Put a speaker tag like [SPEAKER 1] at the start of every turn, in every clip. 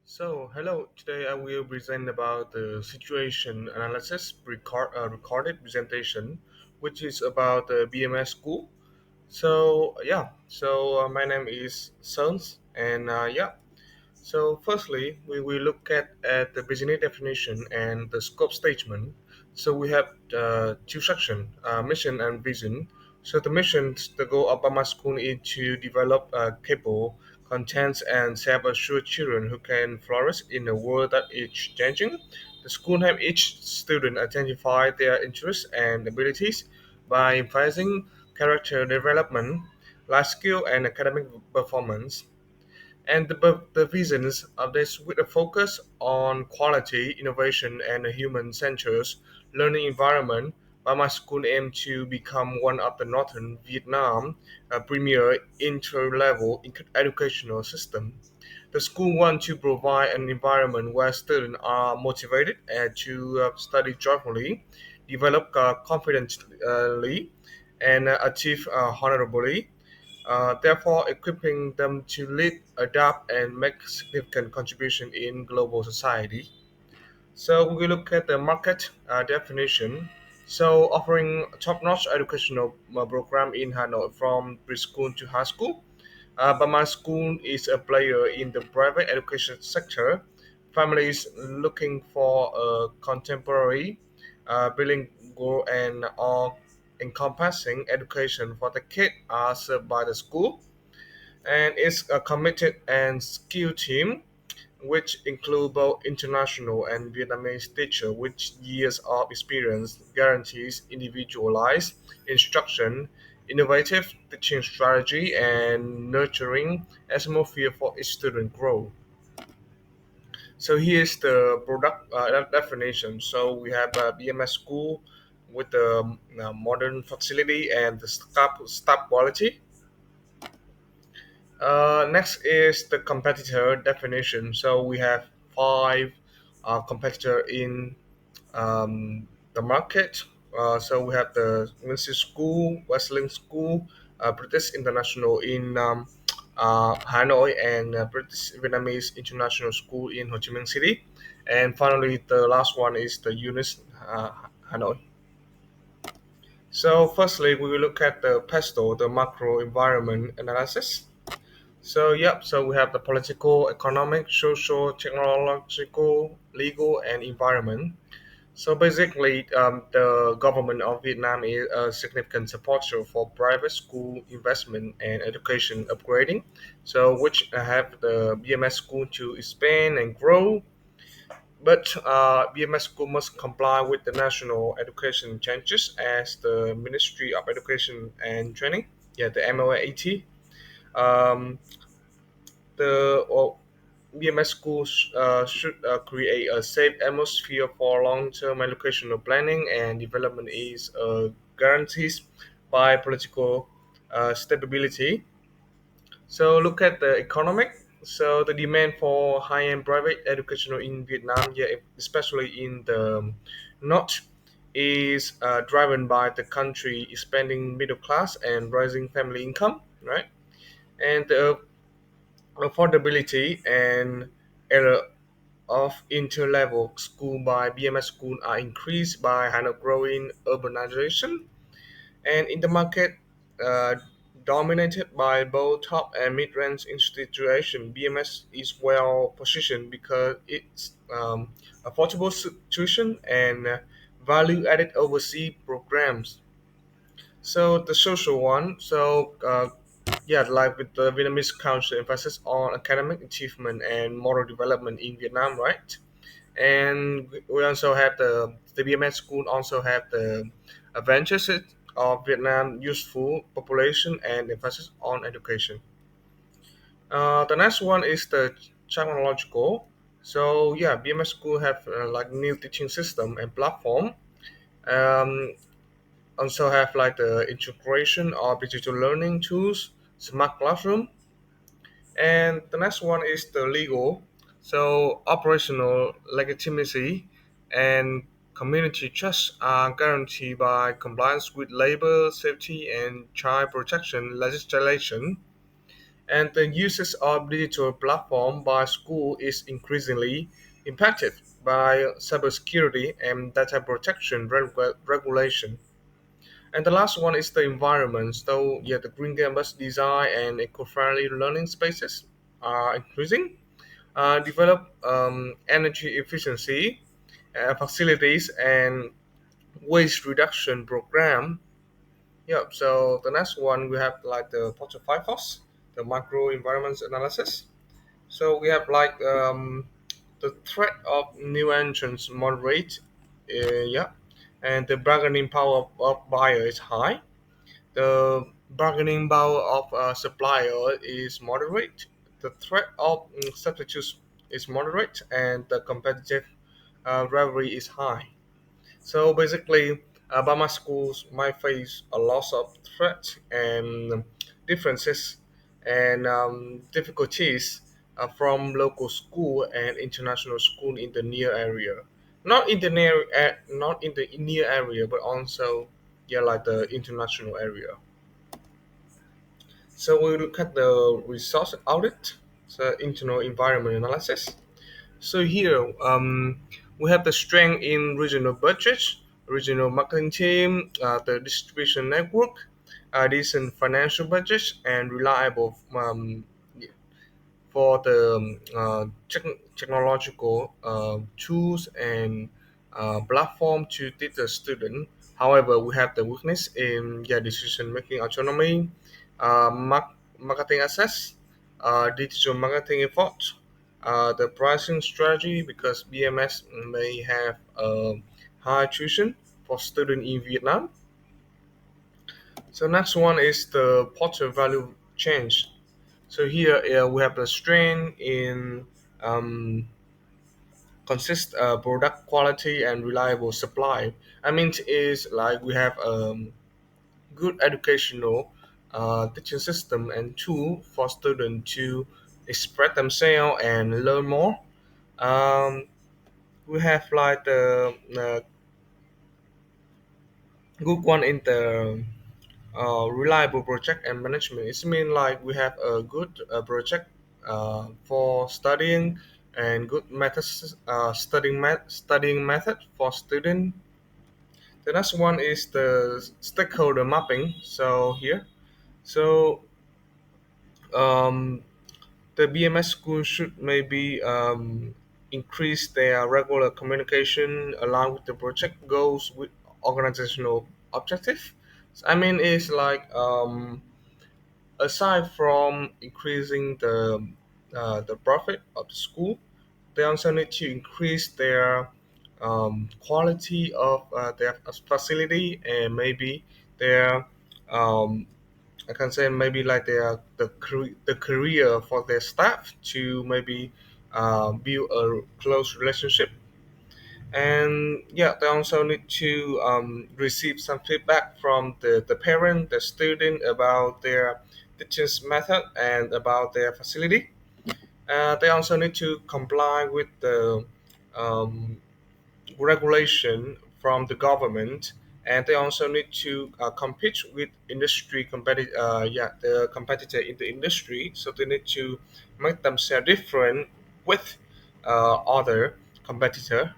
[SPEAKER 1] Hello. Today I will present about the situation analysis recorded presentation, which is about the BMS school. My name is Sons, and firstly, we will look at the business definition and the scope statement. So, we have two sections, mission and vision. So, the mission, the goal of Bama School is to develop capable, contents, and self-assured children who can flourish in a world that is changing. The school help each student identify their interests and abilities by emphasizing character development, life skill, and academic performance. And the reasons of this with a focus on quality, innovation, and a human-centered learning environment, Mama School aims to become one of the Northern Vietnam premier inter-level educational system. The school wants to provide an environment where students are motivated to study joyfully, develop confidently, and achieve honorably, therefore equipping them to lead, adapt, and make significant contribution in global society. So we look at the market definition. So offering top-notch educational program in Hanoi from preschool to high school. But school is a player in the private education sector. Families looking for a contemporary, bilingual, and all encompassing education for the kid are served by the school, and it's a committed and skilled team which include both international and Vietnamese teachers with years of experience guarantees individualized instruction, innovative teaching strategy, and nurturing atmosphere for each student growth. So here's the product definition. So we have a BMS school with the modern facility and the staff quality. Next is the competitor definition. So we have five competitor in the market. So we have the Wincy School, Wesleyan School, British International in Hanoi, and British Vietnamese International School in Ho Chi Minh City. And finally, the last one is the UNIS Hanoi. So firstly, we will look at the PESTO, the macro environment analysis. So we have the political, economic, social, technological, legal, and environment. So basically, the government of Vietnam is a significant supporter for private school investment and education upgrading. So which have the BMS school to expand and grow, but BMS school must comply with the national education changes as the Ministry of Education and Training, the MOAT. Um, the BMS schools should create a safe atmosphere for long-term educational planning and development is guaranteed by political stability. So look at the economic. So the demand for high-end private educational in Vietnam, especially in the north, is driven by the country expanding middle class and rising family income, right? And the affordability and era of inter-level school by BMS school are increased by growing urbanization, and in the market uh, dominated by both top and mid-range institutions, BMS is well positioned because it's affordable tuition and value-added overseas programs. So the social one. Like with the Vietnamese culture, emphasis on academic achievement and moral development in Vietnam, right? And we also have the BMS school also have the advantages of Vietnam useful population and emphasis on education. The next one is the technological. BMS school have like new teaching system and platform. Um, Also have like the integration of digital learning tools, smart classroom, and the next one is the legal. So operational legitimacy and community trust are guaranteed by compliance with labor safety and child protection legislation. and the usage of digital platform by school is increasingly impacted by cybersecurity and data protection regulation. And the last one is the environment. So yeah, the green campus design and eco-friendly learning spaces are increasing. Develop energy efficiency facilities and waste reduction program. Yeah. So the next one we have like the Porter Five Force, the macro environments analysis. So we have like the threat of new entrants moderate. Yeah, and the bargaining power of buyer is high. The bargaining power of a supplier is moderate. The threat of substitutes is moderate, and the competitive rivalry is high. So basically, Burma schools might face a loss of threat and differences and difficulties from local school and international school in the near area. Not in the near area, but also yeah, like the international area. So we look at the resource audit, so internal environment analysis. So here we have the strength in regional budgets, regional marketing team, the distribution network, decent financial budgets, and reliable for the technological tools and platform to teach the student. However, we have the weakness in decision making autonomy, marketing access, digital marketing effort, the pricing strategy because BMS may have high tuition for student in Vietnam. So next one is the portfolio value change. So here we have the strain in um, consist product quality and reliable supply. I mean, is like we have good educational teaching system and tool for students to express themselves and learn more. Um, we have like the good one in the reliable project and management. It means like we have a good project for studying and good methods studying method for student. The next one is the stakeholder mapping. So here, so um, the BMS school should maybe increase their regular communication along with the project goals with organizational objective. I mean, it's like aside from increasing the profit of the school, they also need to increase their quality of their facility and maybe their um, I can say maybe like the career for their staff to maybe build a close relationship. And yeah, they also need to receive some feedback from the parent, the student about their teaching method and about their facility. They also need to comply with the um, regulation from the government, and they also need to compete with the competitor in the industry. So they need to make themselves different with other competitor,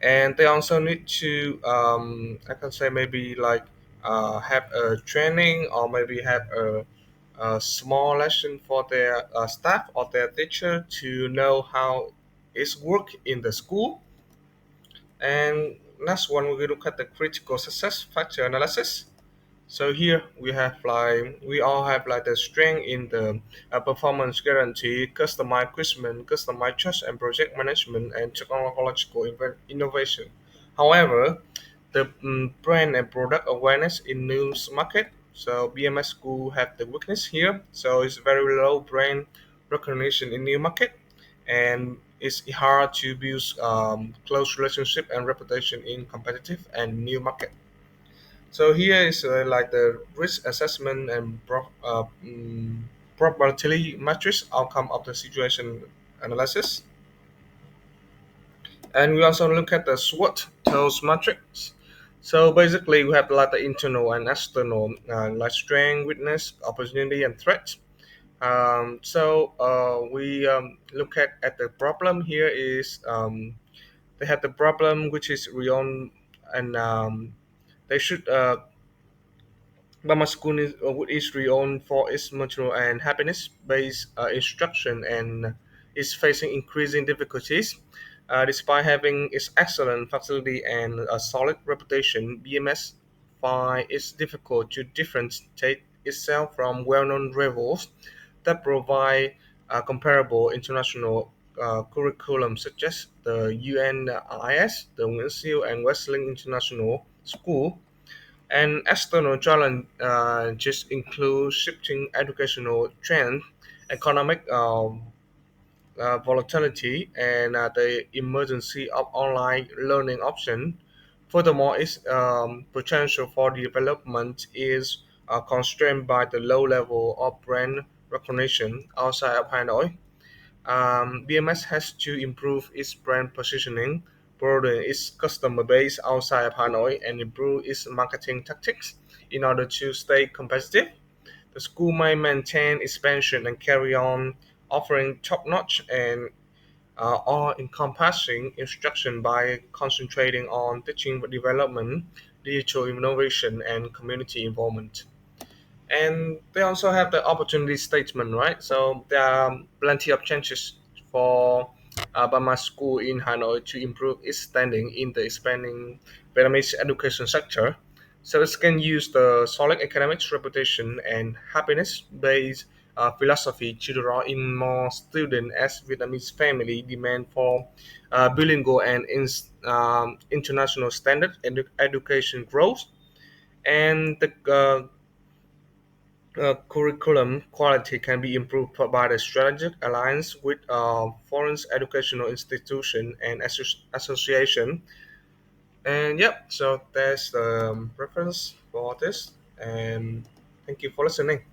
[SPEAKER 1] and they also need to I can say maybe like have a training or maybe have a small lesson for their staff or their teacher to know how it's work in the school. And last one, we look at the critical success factor analysis. So here we have like we all have like the strength in the performance guarantee, customized equipment, customized trust and project management, and technological innovation. However, the brand and product awareness in news market. So BMS School have the weakness here. So it's very low brand recognition in new market, and it's hard to build close relationship and reputation in competitive and new market. So here is like the risk assessment and probability matrix outcome of the situation analysis. And we also look at the SWOT those matrix. So basically, we have like the internal and external, like strength, weakness, opportunity, and threat. We look at the problem here is they have the problem which is Rion, and they should Burma School is renowned for its material and happiness-based instruction and is facing increasing difficulties. Despite having its excellent facility and a solid reputation, BMS finds it difficult to differentiate itself from well-known rivals that provide comparable international curriculum such as the UNIS, the Winfield and Wesleyan International School. And external challenges include shifting educational trends, economic volatility, and the emergence of online learning options. Furthermore, its potential for development is constrained by the low level of brand recognition outside of Hanoi. BMS has to improve its brand positioning, broaden its customer base outside of Hanoi, and improve its marketing tactics in order to stay competitive. The school may maintain expansion and carry on offering top-notch and all-encompassing instruction by concentrating on teaching development, digital innovation, and community involvement. And they also have the opportunity statement, right? So there are plenty of chances for Burma School in Hanoi to improve its standing in the expanding Vietnamese education sector. So it can use the solid academics reputation and happiness-based philosophy to draw in more students as Vietnamese family demand for bilingual and international standard education growth. And the curriculum quality can be improved by the strategic alliance with foreign educational institution and association. And yep, so that's the reference for this. And thank you for listening.